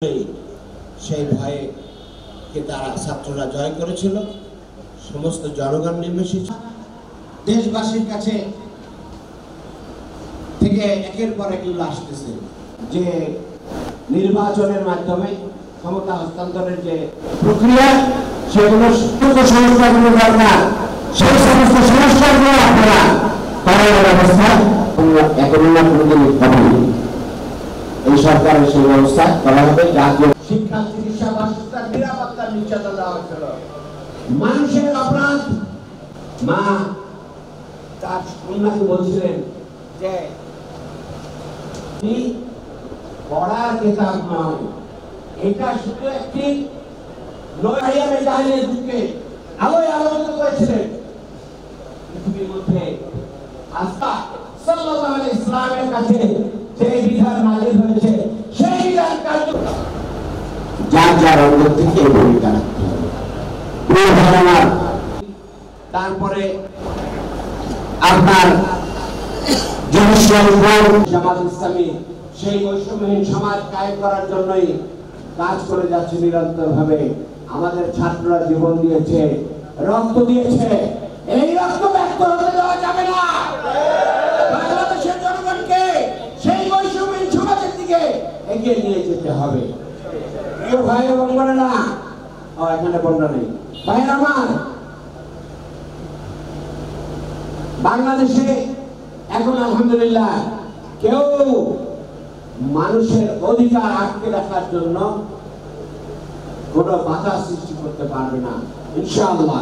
সেই ভয়ে কে তারা ছাত্ররা জয় করেছিল। সমস্ত জনগণ নেমে এসেছে দেশবাসীর কাছে থেকে একের পর এক আসতেছে যে নির্বাচনের মাধ্যমে ক্ষমতা হস্তান্তরের যে প্রক্রিয়া, সেগুলো সংস্কারগুলো দরকার। সেই সমস্ত সংস্কারগুলো আপনারা করার ব্যবস্থা এখন এই সরকারের সেই ব্যবস্থা করা হবে। জাতীয় শিক্ষা, চিকিৎসা, বাসস্থান, নিরাপত্তার নিশ্চয়তা দেওয়া হয়েছিল। মানুষের অপরাধ, মা তার কন্যাকে বলছিলেন যে পড়ার কিতাব নয়, এটা শুধু একটি যুগকে আলোয় আলোকিত করেছিলেন। পৃথিবীর মধ্যে আস্থা সাল্লাল্লাহু আলাইহি ইসলামের কাছে যে বিধান নাযিল হয়েছে, সেই বিধান কার্য যার যার অন্তর থেকে ভূমিকা রাখতে হবে। তারপরে আপনার জামাত ইসলামী সেই বৈষম্যহীন সমাজ কায়েম করার জন্যই কাজ করে যাচ্ছে নিরন্তর ভাবে। আমাদের ছাত্ররা জীবন দিয়েছে, রক্ত দিয়েছে, এই রক্ত ব্যক্ত হতে দেওয়া যাবে না। বাংলাদেশের জনগণকে সেই বৈষম্যহীন সমাজের দিকে এগিয়ে নিয়ে যেতে হবে। প্রিয় ভাই এবং বোনেরা, এখানে বন্যা নেই ভাইয়ের আমার, বাংলাদেশে এখন আলহামদুলিল্লাহ কেউ মানুষের অধিকার আটকে রাখার জন্য কোনো বাধা সৃষ্টি করতে পারবে না, ইনশাআল্লাহ।